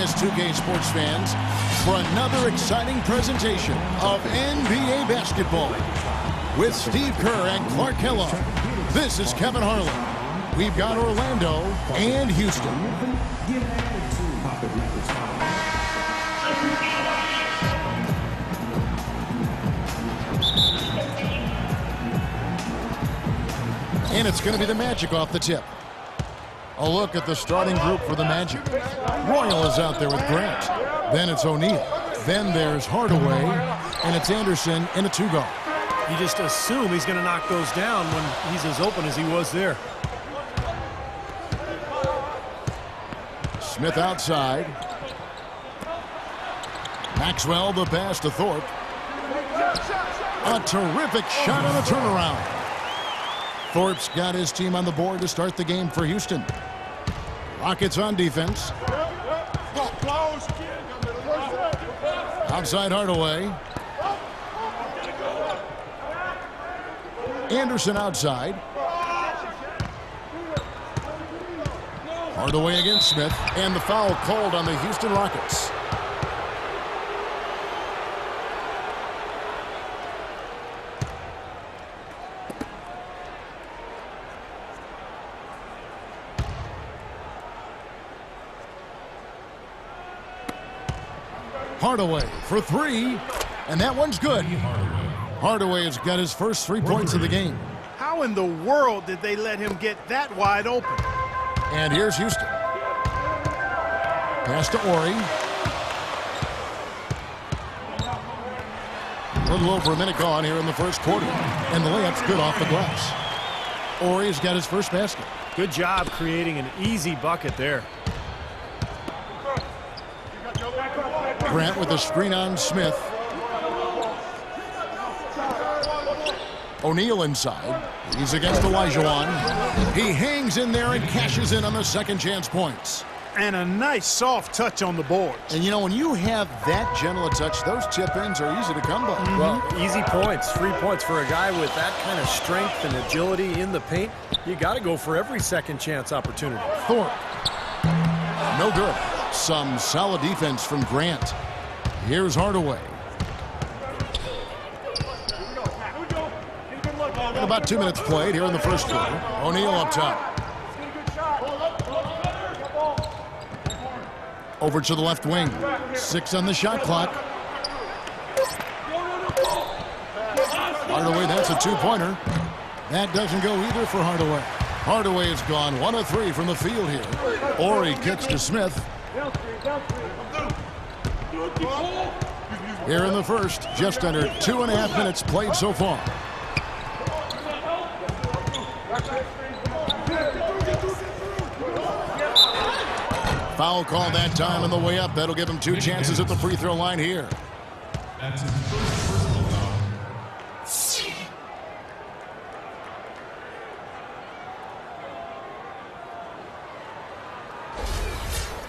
us, 2K Sports fans, for another exciting presentation of NBA basketball. With Steve Kerr and Clark Kellogg, this is Kevin Harlan. We've got Orlando and Houston. And it's going to be the Magic off the tip. A look at the starting group for the Magic. Royal is out there with Grant. Then it's O'Neal. Then there's Hardaway. And it's Anderson in a two-guard. You just assume he's going to knock those down when he's as open as he was there. Smith outside. Maxwell the pass to Thorpe. A terrific shot on a turnaround. Thorpe's got his team on the board to start the game for Houston. Rockets on defense. Outside Hardaway. Anderson outside. Hardaway against Smith. And the foul called on the Houston Rockets. Hardaway for three, and that one's good. Hardaway has got his first 3 points of the game. How in the world did they let him get that wide open? And here's Houston. Pass to Ori. A little over a minute gone here in the first quarter, and the layup's good off the glass. Ori's got his first basket. Good job creating an easy bucket there. Grant with a screen on Smith. O'Neal inside. He's against Olajuwon. He hangs in there and cashes in on the second chance points. And a nice soft touch on the boards. And you know, when you have that gentle a touch, those chip-ins are easy to come by. Well, easy points, 3 points for a guy with that kind of strength and agility in the paint. You got to go for every second chance opportunity. Thorpe. No good. Some solid defense from Grant. Here's Hardaway. And about 2 minutes played here in the first quarter. O'Neal up top. Over to the left wing. 6 on the shot clock. Hardaway, that's a two-pointer. That doesn't go either for Hardaway. Hardaway has gone 1 of 3 from the field here. Ori kicks to Smith. Here in the first, just under 2.5 minutes played so far. Foul call that time on the way up. That'll give him 2 chances at the free throw line here.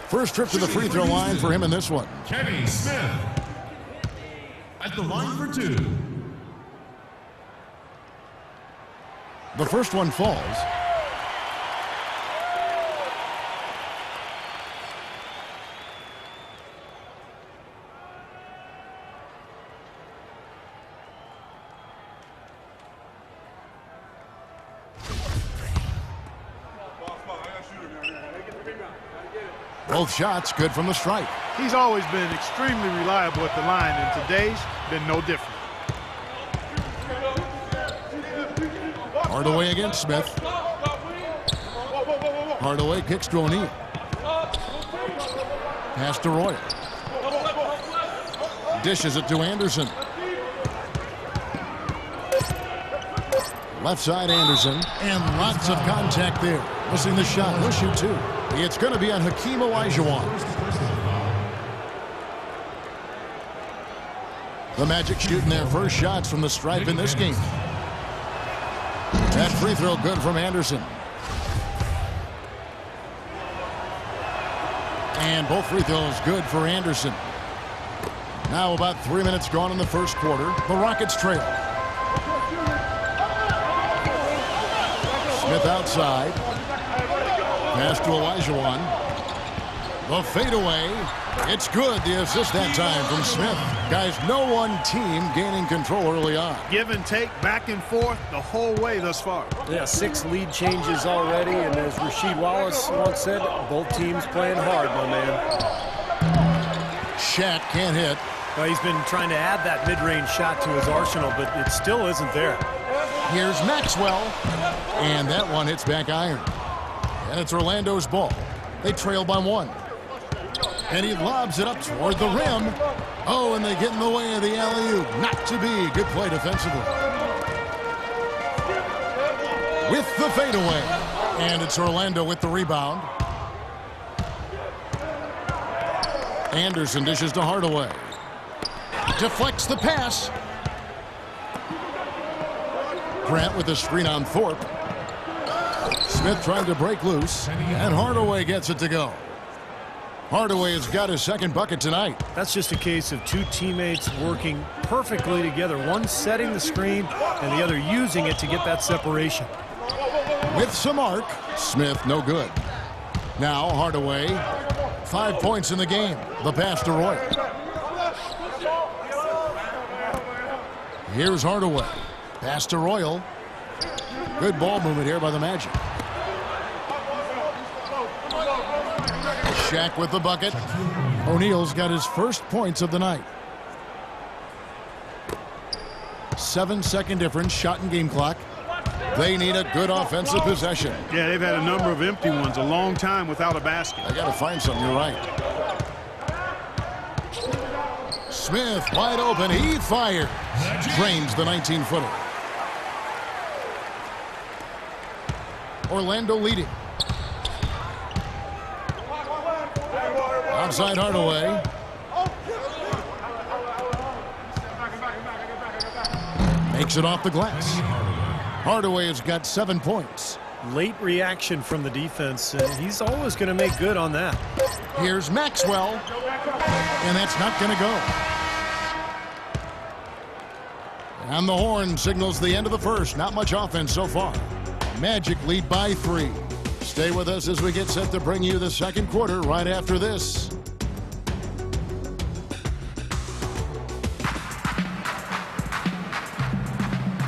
First trip to the free throw line for him in this one. Kenny Smith at the line for 2. The first one falls. Both shots good from the stripe. He's always been extremely reliable at the line, and today's been no different. Hardaway against Smith. Hardaway kicks to O'Neal. Pass to Royal. Dishes it to Anderson. Left side Anderson. And lots of contact there. Missing the shot. He'll shoot 2. It's going to be on Hakeem Olajuwon. The Magic shooting their first shots from the stripe in this game. That free throw good from Anderson. And both free throws good for Anderson. Now about 3 minutes gone in the first quarter. The Rockets trail. Smith outside. Pass to Olajuwon. The fadeaway. It's good. The assist that time from Smith. Guys, no one team gaining control early on. Give and take, back and forth the whole way thus far. Yeah, 6 lead changes already, and as Rasheed Wallace once said, both teams playing hard, my man. Shaq can't hit. Well, he's been trying to add that mid-range shot to his arsenal, but it still isn't there. Here's Maxwell. And that one hits back iron. And it's Orlando's ball. They trail by 1. And he lobs it up toward the rim. Oh, and they get in the way of the alley-oop. Not to be. Good play defensively. With the fadeaway. And it's Orlando with the rebound. Anderson dishes to Hardaway. Deflects the pass. Grant with a screen on Thorpe. Smith trying to break loose. And Hardaway gets it to go. Hardaway has got his second bucket tonight. That's just a case of 2 teammates working perfectly together. One setting the screen and the other using it to get that separation. With some arc. Smith no good. Now Hardaway. 5 points in the game. The pass to Roy. Here's Hardaway. Pass to Royal. Good ball movement here by the Magic. Shaq with the bucket. O'Neal's got his first points of the night. 7-second difference, shot and game clock. They need a good offensive possession. Yeah, they've had a number of empty ones, a long time without a basket. I got to find something, you're right. Smith wide open, he fires. Drains the 19-footer. Orlando leading. Outside Hardaway. Makes it off the glass. Hardaway has got 7 points. Late reaction from the defense. He's always going to make good on that. Here's Maxwell. And that's not going to go. And the horn signals the end of the first. Not much offense so far. Magic lead by 3. Stay with us as we get set to bring you the second quarter right after this.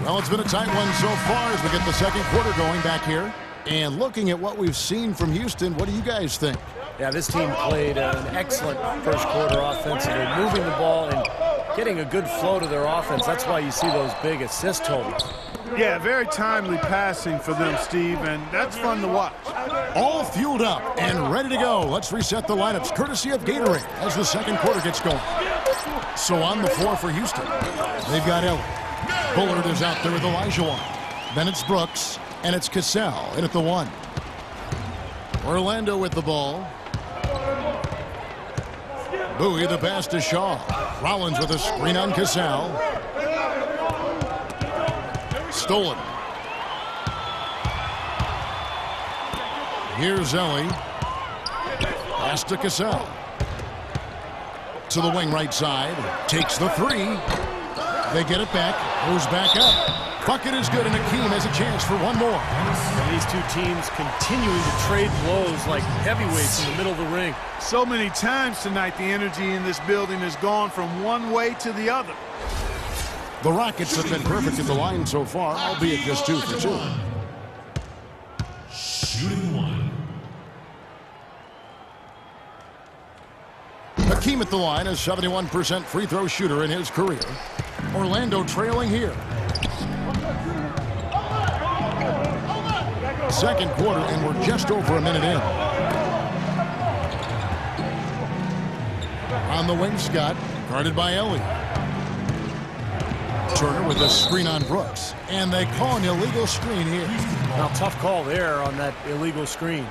Well, it's been a tight one so far as we get the second quarter going back here. And looking at what we've seen from Houston, what do you guys think? Yeah, this team played an excellent first quarter offensively, moving the ball and getting a good flow to their offense. That's why you see those big assist totals. Yeah, very timely passing for them, Steve, and that's fun to watch. All fueled up and ready to go. Let's reset the lineups courtesy of Gatorade as the second quarter gets going. So on the floor for Houston, they've got Ellie. Bullard is out there with Elijah. Then it's Brooks, and it's Cassell in at the 1. Orlando with the ball. Bowie the pass to Shaw. Rollins with a screen on Cassell. Stolen. Here's Ellie. Pass to Cassell. To the wing right side. Takes the 3. They get it back. Goes back up. Bucket is good, and Akeem has a chance for one more. And these 2 teams continuing to trade blows like heavyweights in the middle of the ring. So many times tonight, the energy in this building has gone from one way to the other. The Rockets have been perfect at the line so far, albeit just 2 for 2. Shooting 1. Akeem at the line, a 71% free throw shooter in his career. Orlando trailing here. Second quarter, and we're just over a minute in. On the wing, Scott, guarded by Ellie. Turner with a screen on Brooks. And they call an illegal screen here. Now, tough call there on that illegal screen.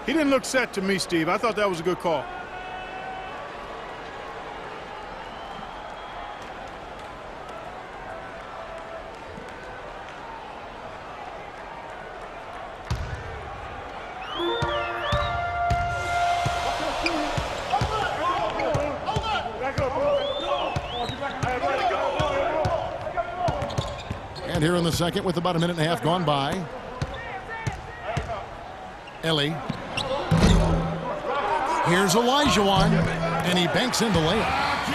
He didn't look set to me, Steve. I thought that was a good call. And here in the second with about a minute and a half gone by. Ellie. Here's Olajuwon, and he banks in the layup.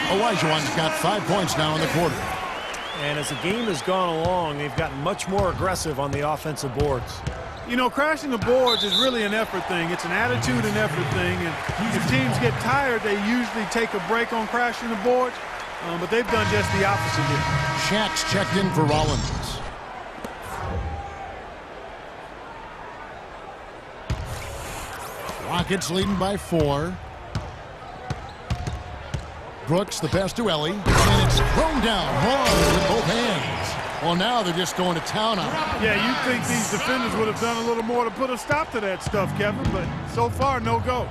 Olajuwon's got 5 points now in the quarter. And as the game has gone along, they've gotten much more aggressive on the offensive boards. You know, crashing the boards is really an effort thing. It's an attitude and effort thing. And if teams get tired, they usually take a break on crashing the boards. But they've done just the opposite here. Shaq's checked in for Rollins. Rockets leading by 4. Brooks, the pass to Ellie, and it's thrown down hard with both hands. Well, now they're just going to town on it. Yeah, you'd think these defenders would have done a little more to put a stop to that stuff, Kevin, but so far, no go.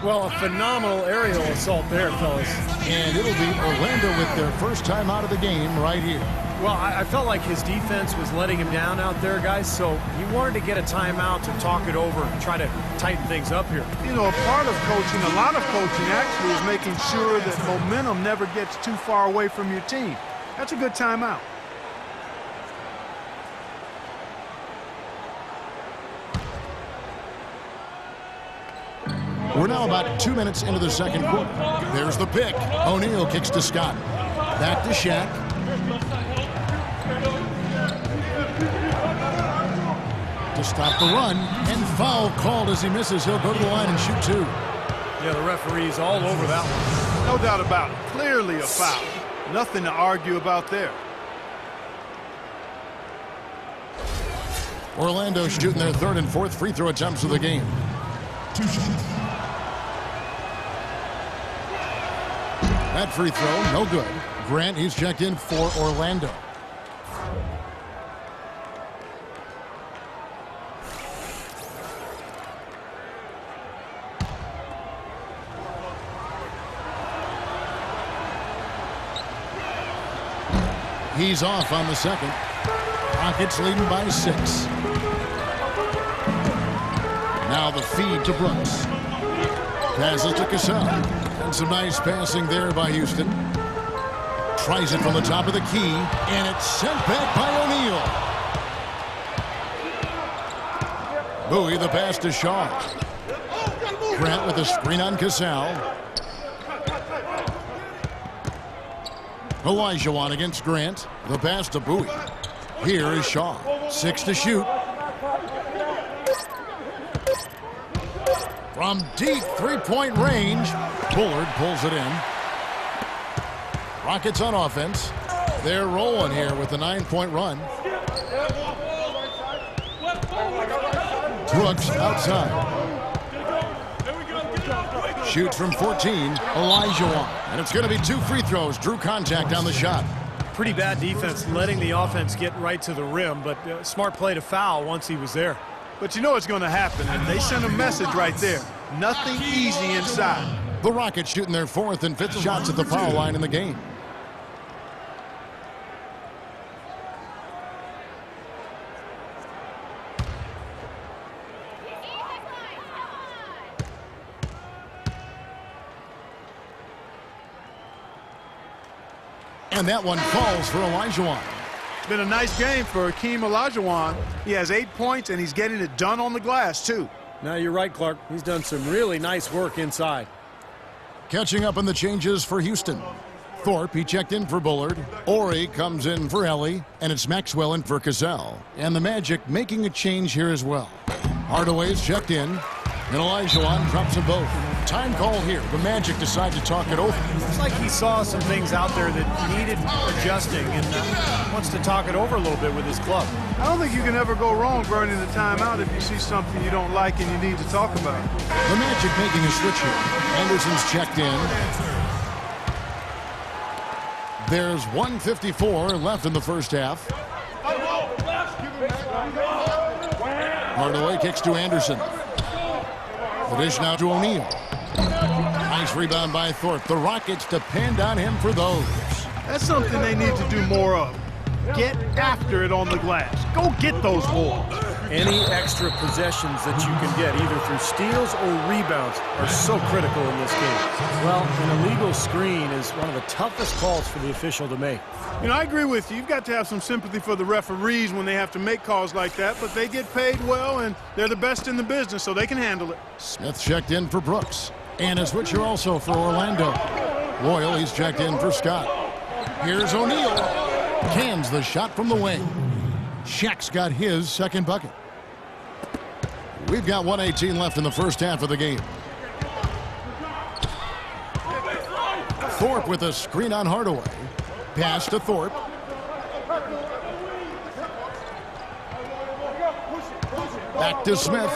Well, a phenomenal aerial assault there, fellas. And it'll be Orlando with their first time out of the game right here. Well, I felt like his defense was letting him down out there, guys, so he wanted to get a timeout to talk it over and try to tighten things up here. You know, a part of coaching, a lot of coaching actually, is making sure that momentum never gets too far away from your team. That's a good timeout. We're now about 2 minutes into the second quarter. There's the pick. O'Neal kicks to Scott. Back to Shaq. To stop the run, and foul called as he misses. He'll go to the line and shoot 2. Yeah, the referee's all over that one. No doubt about it. Clearly a foul. Nothing to argue about there. Orlando shooting their 3rd and 4th free throw attempts of the game. That free throw, no good. Grant, he's checked in for Orlando. He's off on the second. Rockets leading by 6. Now the feed to Brooks. Passes to Cassell. And some nice passing there by Houston. Tries it from the top of the key, and it's sent back by O'Neal. Bowie the pass to Shaw. Grant with a screen on Cassell. Olajuwon against Grant. The pass to Bowie. Here is Shaw. 6 to shoot. From deep three-point range, Bullard pulls it in. Rockets on offense. They're rolling here with a 9-point run. Brooks outside. Shoots from 14, Olajuwon. And it's going to be 2 free throws. Drew contact on the shot. Pretty bad defense, letting the offense get right to the rim, but smart play to foul once he was there. But you know it's going to happen, and they sent a message right there. Nothing easy inside. The Rockets shooting their 4th and 5th shots at the foul line in the game. And that one falls for Olajuwon. Been a nice game for Hakeem Olajuwon. He has 8 points, and he's getting it done on the glass, too. Now, you're right, Clark. He's done some really nice work inside. Catching up on the changes for Houston. Thorpe, he checked in for Bullard. Ori comes in for Ellie, and it's Maxwell in for Cassell. And the Magic making a change here as well. Hardaway's checked in, and Olajuwon drops them both. Time call here. The Magic decide to talk it over. It's like he saw some things out there that needed adjusting and wants to talk it over a little bit with his club. I don't think you can ever go wrong burning the timeout if you see something you don't like and you need to talk about it. The Magic making a switch here. Anderson's checked in. There's 1:54 left in the first half. Hardaway kicks to Anderson. The dish now to O'Neal. Nice rebound by Thorpe. The Rockets depend on him for those. That's something they need to do more of. Get after it on the glass. Go get those boards. Any extra possessions that you can get, either through steals or rebounds, are so critical in this game. Well, an illegal screen is one of the toughest calls for the official to make. You know, I agree with you. You've got to have some sympathy for the referees when they have to make calls like that, but they get paid well, and they're the best in the business, so they can handle it. Smith checked in for Brooks. And a switcher also for Orlando. Royal, he's checked in for Scott. Here's O'Neal. Cans the shot from the wing. Shaq's got his second bucket. We've got 1:18 left in the first half of the game. Thorpe with a screen on Hardaway. Pass to Thorpe. Back to Smith.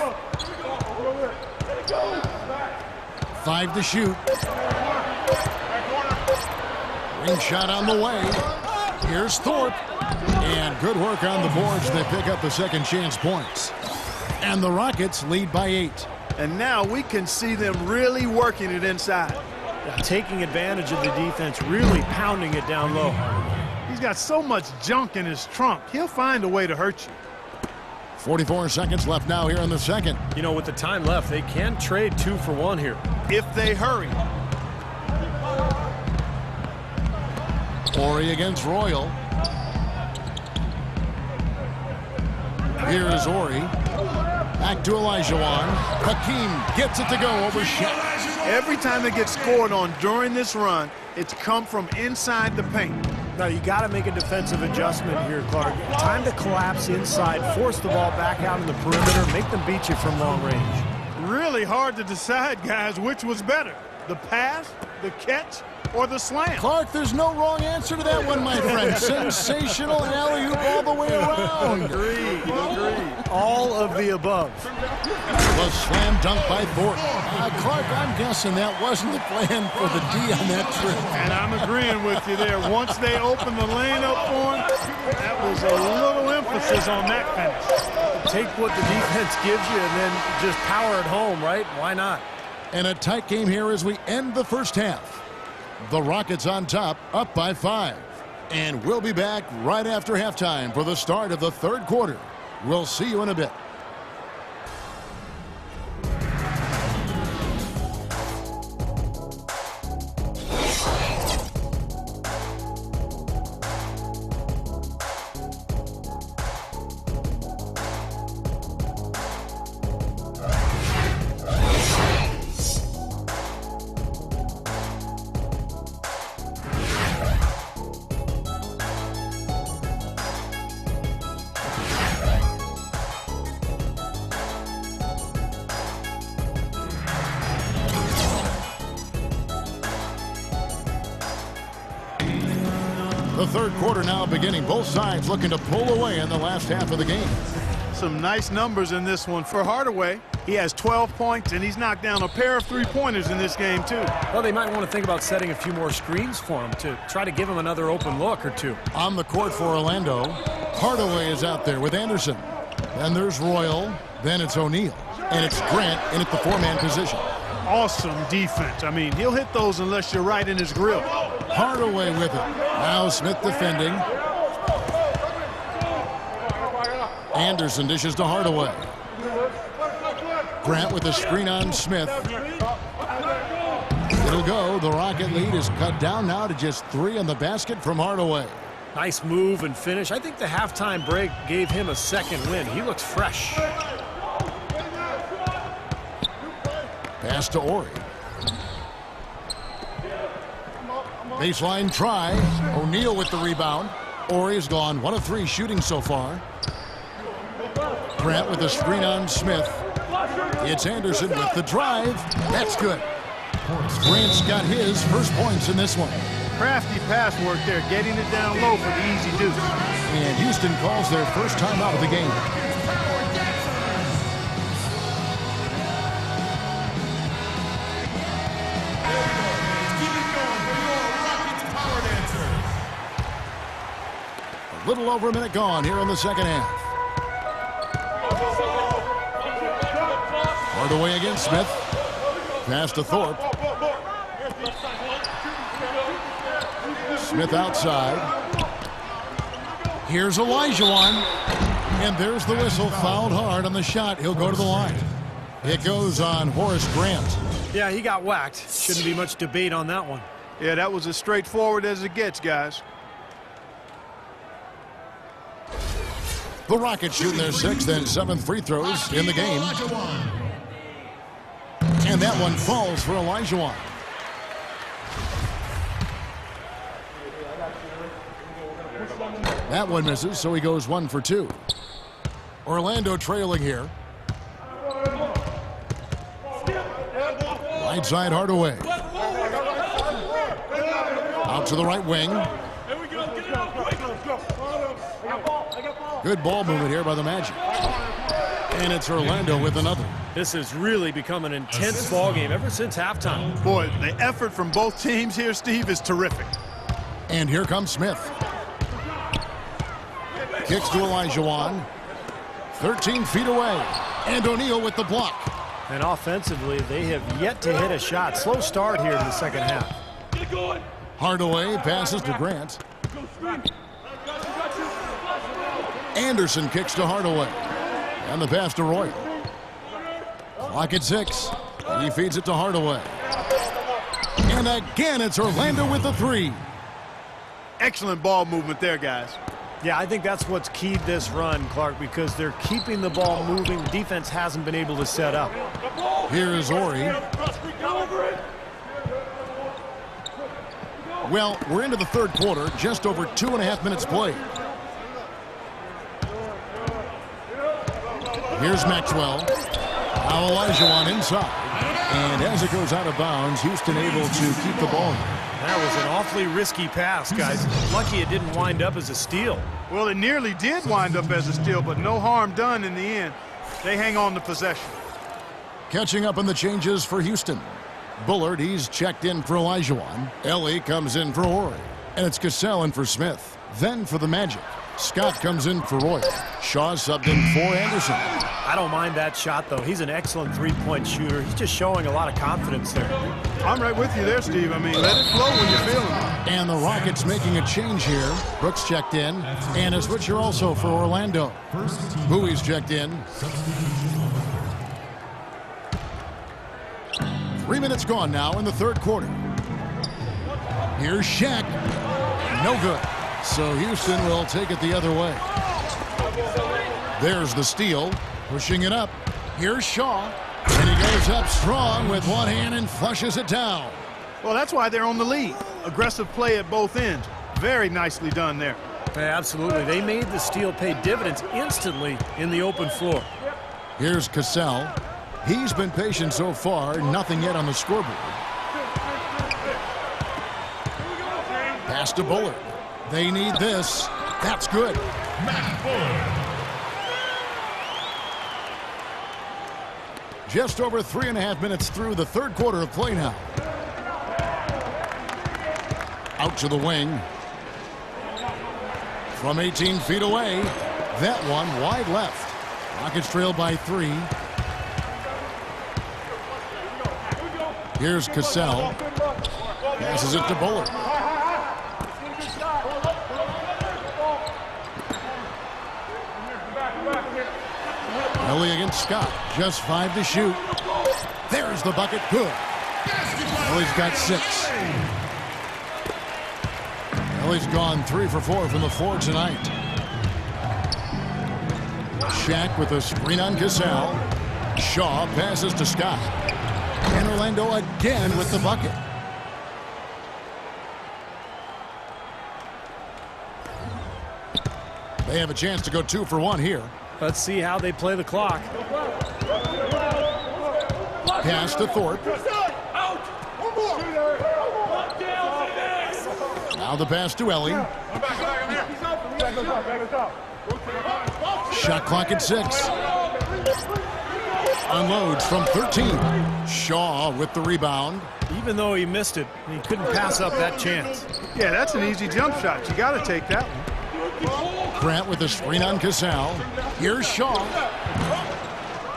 5 to shoot. Ring shot on the way. Here's Thorpe. And good work on the boards. They pick up the second chance points. And the Rockets lead by 8. And now we can see them really working it inside. Taking advantage of the defense, really pounding it down low. He's got so much junk in his trunk. He'll find a way to hurt you. 44 seconds left now here in the second. You know, with the time left, they can trade 2 for 1 here. If they hurry. Horry against Royal. Here is Horry. Back to Olajuwon. Hakeem gets it to go over Shaq. Every time it gets scored on during this run, it's come from inside the paint. Now, you got to make a defensive adjustment here, Clark. Time to collapse inside, force the ball back out in the perimeter, make them beat you from long range. Really hard to decide, guys, which was better. The pass, the catch, or the slam. Clark, there's no wrong answer to that one, my friend. Sensational alley-oop all the way around. Agreed. All of the above. Was slam dunk by Thorpe. Clark, I'm guessing that wasn't the plan for the D on that trip. And I'm agreeing with you there. Once they opened the lane up for him, that was a little emphasis on that finish. Take what the defense gives you and then just power it home, right? Why not? And a tight game here as we end the first half. The Rockets on top, up by 5. And we'll be back right after halftime for the start of the third quarter. We'll see you in a bit. The third quarter now beginning. Both sides looking to pull away in the last half of the game. Some nice numbers in this one for Hardaway. He has 12 points, and he's knocked down a pair of three-pointers in this game, too. Well, they might want to think about setting a few more screens for him to try to give him another open look or two. On the court for Orlando, Hardaway is out there with Anderson. Then there's Royal. Then it's O'Neal. And it's Grant in at the 4-man position. Awesome defense. I mean, he'll hit those unless you're right in his grill. Hardaway with it. Now Smith defending. Anderson dishes to Hardaway. Grant with a screen on Smith. It'll go. The Rocket lead is cut down now to just 3 on the basket from Hardaway. Nice move and finish. I think the halftime break gave him a second win. He looks fresh. Pass to Horry. Baseline try. O'Neal with the rebound. Horry's gone 1 of 3 shooting so far. Grant with a screen on Smith. It's Anderson with the drive. That's good. Grant's got his first points in this one. Crafty pass work there, getting it down low for the easy deuce. And Houston calls their first time out of the game. A little over a minute gone here in the second half. Hardaway against Smith. Pass to Thorpe. Smith outside. Here's Olajuwon. And there's the whistle. Fouled hard on the shot. He'll go to the line. It goes on Horace Grant. Yeah, he got whacked. Shouldn't be much debate on that one. Yeah, that was as straightforward as it gets, guys. The Rockets shooting their 6th and 7th free throws in the game. And And that one falls for Olajuwon. That one misses, so he goes 1 for 2. Orlando trailing here. Right side Hardaway. Out to the right wing. Good ball movement here by the Magic. And it's Orlando with another. This has really become an intense ball game ever since halftime. Boy, the effort from both teams here, Steve, is terrific. And here comes Smith. Kicks to Olajuwon. 13 feet away. And O'Neal with the block. And offensively, they have yet to hit a shot. Slow start here in the second half. Hardaway passes to Grant. Anderson kicks to Hardaway. And the pass to Roy. Clock at 6. He feeds it to Hardaway. And again, it's Orlando with the 3. Excellent ball movement there, guys. Yeah, I think that's what's keyed this run, Clark, because they're keeping the ball moving. The defense hasn't been able to set up. Here is Ori. Well, we're into the third quarter, just over 2.5 minutes played. Here's Maxwell. Now Olajuwon inside. And as it goes out of bounds, Houston able to keep the ball. That was an awfully risky pass, guys. Lucky it didn't wind up as a steal. Well, it nearly did wind up as a steal, but no harm done in the end. They hang on to possession. Catching up on the changes for Houston. Bullard, he's checked in for Olajuwon. Ellie comes in for Ori. And it's Cassell in for Smith. Then for the Magic, Scott comes in for Roy. Shaw subbed in for Anderson. I don't mind that shot, though. He's an excellent three-point shooter. He's just showing a lot of confidence there. I'm right with you there, Steve. I mean, let it flow when you're feeling it. And the Rockets making a change here. Brooks checked in. And a switcher also for Orlando. Bowie's checked in. 3 minutes gone now in the third quarter. Here's Shaq. No good. So Houston will take it the other way. There's the steal. Pushing it up. Here's Shaw. And he goes up strong with one hand and flushes it down. Well, that's why they're on the lead. Aggressive play at both ends. Very nicely done there. Yeah, absolutely. They made the steal pay dividends instantly in the open floor. Here's Cassell. He's been patient so far. Nothing yet on the scoreboard. Pass to Bullard. They need this. That's good. Matt Bullard. Just over 3.5 minutes through the third quarter of play now. Out to the wing. From 18 feet away. That one wide left. Rockets trail by 3. Here's Cassell. Passes it to Bullard. Ellie against Scott. Just 5 to shoot. There's the bucket. Good. Ellie's got 6. Ellie's gone 3 for 4 from the floor tonight. Shaq with a screen on Cassell. Shaw passes to Scott. And Orlando again with the bucket. They have a chance to go 2 for 1 here. Let's see how they play the clock. Pass to Thorpe. Now the pass to Ellie. Shot clock at 6. Unloads from 13. Shaw with the rebound. Even though he missed it, he couldn't pass up that chance. Yeah, that's an easy jump shot. You got to take that one. Grant with a screen on Cassell. Here's Shaw.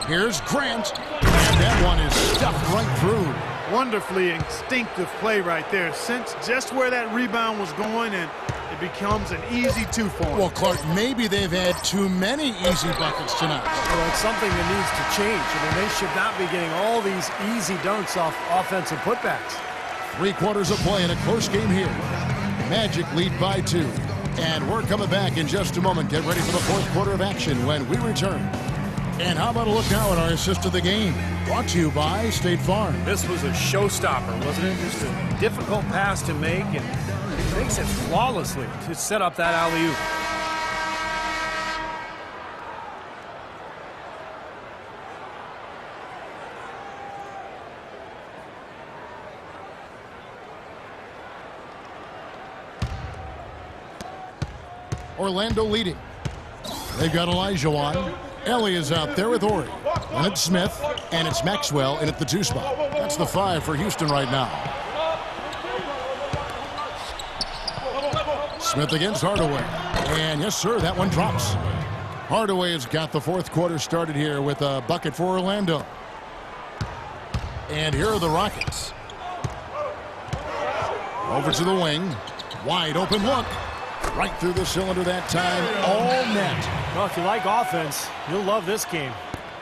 Here's Grant. And that one is stuffed right through. Wonderfully instinctive play right there. Sense just where that rebound was going, and it becomes an easy 2 for him. Well, Clark, maybe they've had too many easy buckets tonight. Well, it's something that needs to change. I mean, they should not be getting all these easy dunks off offensive putbacks. 3 quarters of play in a close game here. Magic lead by 2. And we're coming back in just a moment. Get ready for the fourth quarter of action when we return. And how about a look now at our assist of the game? Brought to you by State Farm. This was a showstopper, wasn't it? Just a difficult pass to make, and he makes it flawlessly to set up that alley-oop. Orlando leading. They've got Elijah on. Ellie is out there with Ori. And it's Smith, and it's Maxwell in at the 2 spot. That's the 5 for Houston right now. Smith against Hardaway. And yes, sir, that one drops. Hardaway has got the 4th quarter started here with a bucket for Orlando. And here are the Rockets. Over to the wing. Wide open look. Right through the cylinder that time. All net. Well, if you like offense, you'll love this game.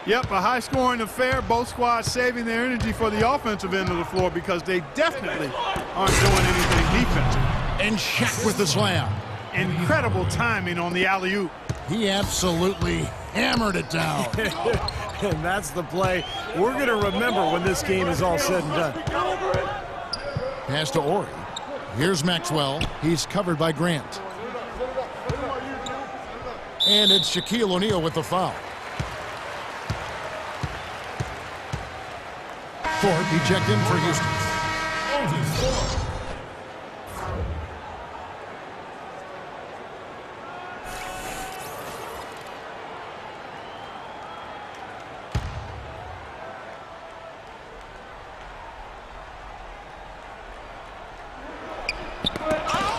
Yep, a high-scoring affair. Both squads saving their energy for the offensive end of the floor because they definitely aren't doing anything defensive. And Shaq with the slam. Incredible timing on the alley-oop. He absolutely hammered it down. And that's the play we're going to remember when this game is all said and done. Pass to Ori. Here's Maxwell. He's covered by Grant. And it's Shaquille O'Neal with the foul. Thorpe, he checked in for Houston.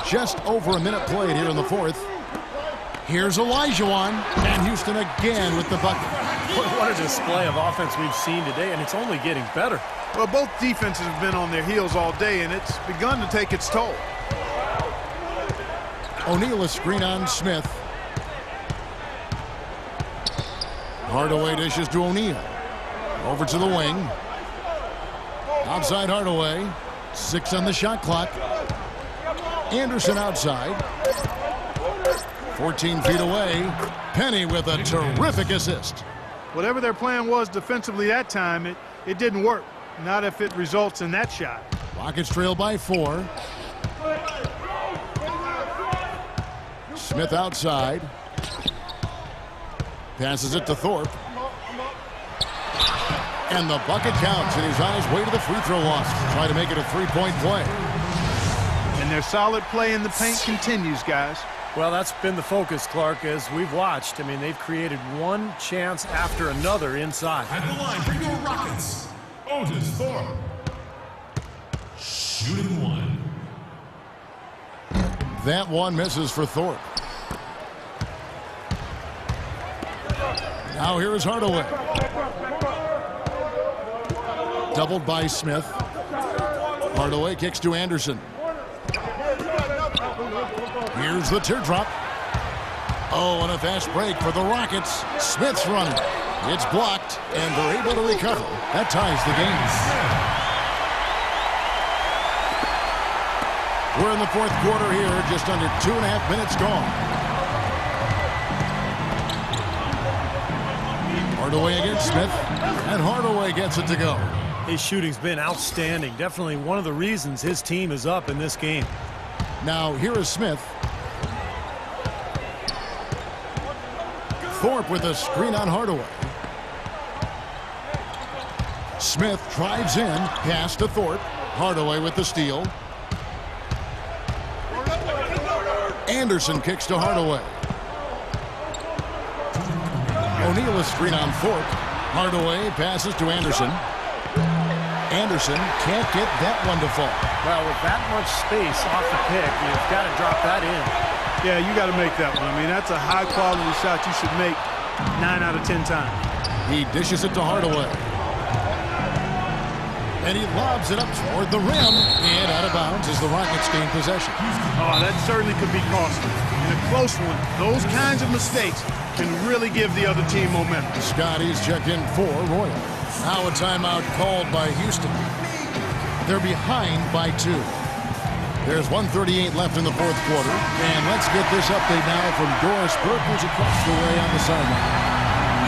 Just over a minute played here in the 4th. Here's Elijah on, and Houston again with the bucket. What a display of offense we've seen today, and it's only getting better. Well, both defenses have been on their heels all day, and it's begun to take its toll. O'Neal a screen on Smith. Hardaway dishes to O'Neal. Over to the wing. Outside Hardaway. 6 on the shot clock. Anderson outside. 14 feet away. Penny with a terrific assist. Whatever their plan was defensively that time, it didn't work. Not if it results in that shot. Rockets trail by 4. Smith outside. Passes it to Thorpe. And the bucket counts, and he's on his way to the free throw line. Try to make it a 3-point play. And their solid play in the paint continues, guys. Well, that's been the focus, Clark, as we've watched. I mean, they've created one chance after another inside. At the line for your Rockets, Otis Thorpe. Shooting 1. That one misses for Thorpe. Now here is Hardaway. Doubled by Smith. Hardaway kicks to Anderson. Here's the teardrop. Oh, and a fast break for the Rockets. Smith's running. It's blocked, and they're able to recover. That ties the game. We're in the 4th quarter here, just under 2.5 minutes gone. Hardaway against Smith, and Hardaway gets it to go. His shooting's been outstanding. Definitely one of the reasons his team is up in this game. Now, here is Smith. Thorpe with a screen on Hardaway. Smith drives in, pass to Thorpe. Hardaway with the steal. Anderson kicks to Hardaway. O'Neal a screen on Thorpe. Hardaway passes to Anderson. Anderson can't get that one to fall. Well, with that much space off the pick, you've got to drop that in. Yeah, you got to make that one. I mean, that's a high-quality shot you should make 9 out of 10 times. He dishes it to Hardaway. And he lobs it up toward the rim. And out of bounds as the Rockets gain possession. Oh, that certainly could be costly. In a close one, those kinds of mistakes can really give the other team momentum. Scotty's checked in for Royal. Now a timeout called by Houston. They're behind by 2. There's 1:38 left in the 4th quarter. And let's get this update now from Doris Burke, who's across the way on the sideline.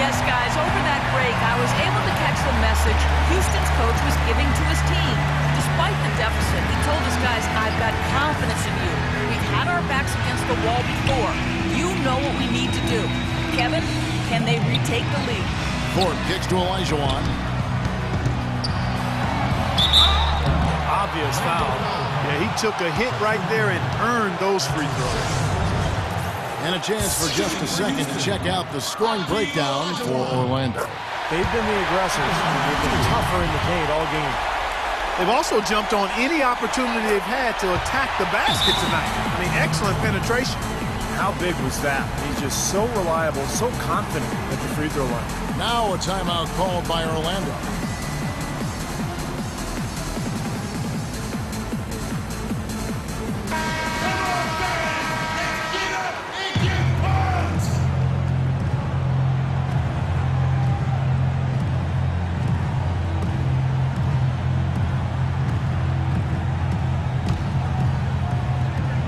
Yes, guys, over that break, I was able to catch the message Houston's coach was giving to his team. Despite the deficit, he told his guys, I've got confidence in you. We've had our backs against the wall before. You know what we need to do. Kevin, can they retake the lead? Ford kicks to Olajuwon. Obvious foul. Yeah, he took a hit right there and earned those free throws. And a chance for just a second to check out the scoring breakdown for Orlando. They've been the aggressors. They've been tougher in the paint all game. They've also jumped on any opportunity they've had to attack the basket tonight. I mean, excellent penetration. How big was that? He's just so reliable, so confident at the free throw line. Now a timeout called by Orlando.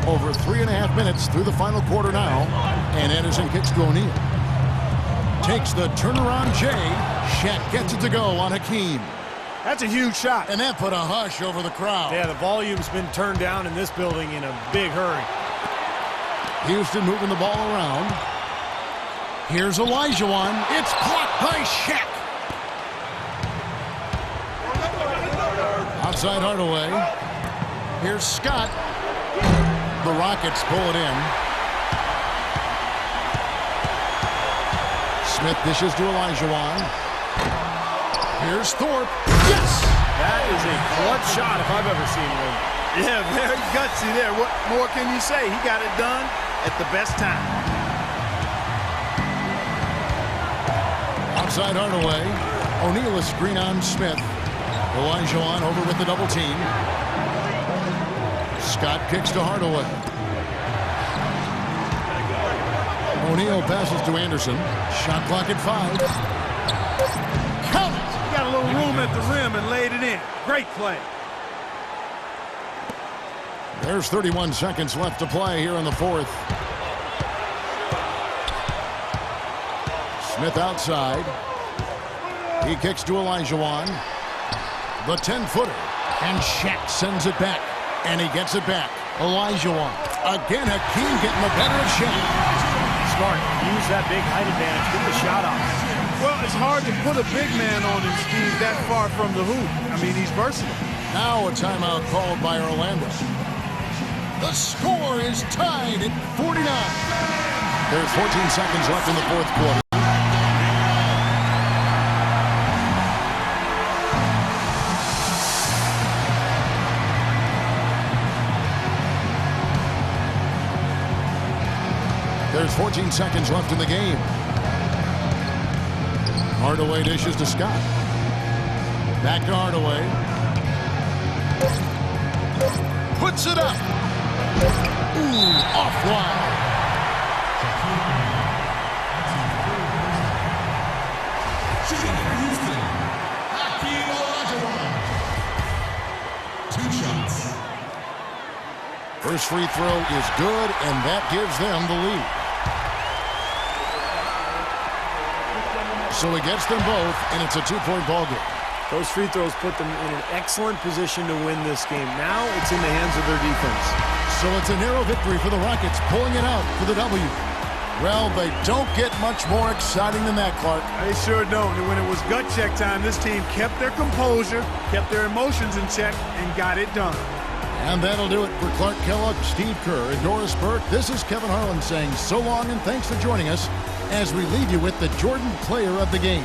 Over 3.5 minutes through the final quarter now. And Anderson kicks to O'Neal. Takes the turnaround J. Shaq gets it to go on Hakeem. That's a huge shot. And that put a hush over the crowd. Yeah, the volume's been turned down in this building in a big hurry. Houston moving the ball around. Here's Olajuwon. It's blocked by Shaq. Outside Hardaway. Here's Scott. The Rockets pull it in. Smith dishes to Olajuwon. Here's Thorpe. Yes! That is a clutch shot if I've ever seen one. Yeah, very gutsy there. What more can you say? He got it done at the best time. Outside Hardaway. O'Neal is screen on Smith. Olajuwon over with the double team. Scott kicks to Hardaway. O'Neal passes to Anderson. Shot clock at 5. Count it! He got a little room at the rim and laid it in. Great play. There's 31 seconds left to play here in the fourth. Smith outside. He kicks to Olajuwon. The 10-footer. And Shaq sends it back. And he gets it back. Olajuwon. Again, Hakeem getting the better of Shaq. Smart. Use that big height advantage. Get the shot off. Well, it's hard to put a big man on him, Steve, that far from the hoop. I mean, he's versatile. Now a timeout called by Orlando. The score is tied at 49. There's 14 seconds left in the fourth quarter. There's 14 seconds left in the game. Hardaway dishes to Scott. Back to Hardaway. Puts it up. Ooh, offline. Shooting for Houston, Hakeem Olajuwon. 2 shots. First free throw is good, and that gives them the lead. So he gets them both, and it's a 2-point ball game. Those free throws put them in an excellent position to win this game. Now it's in the hands of their defense. So it's a narrow victory for the Rockets, pulling it out for the W. Well, they don't get much more exciting than that, Clark. They sure don't. And when it was gut check time, this team kept their composure, kept their emotions in check, and got it done. And that'll do it for Clark Kellogg, Steve Kerr, and Doris Burke. This is Kevin Harlan saying so long and thanks for joining us as we leave you with the Jordan Player of the Game.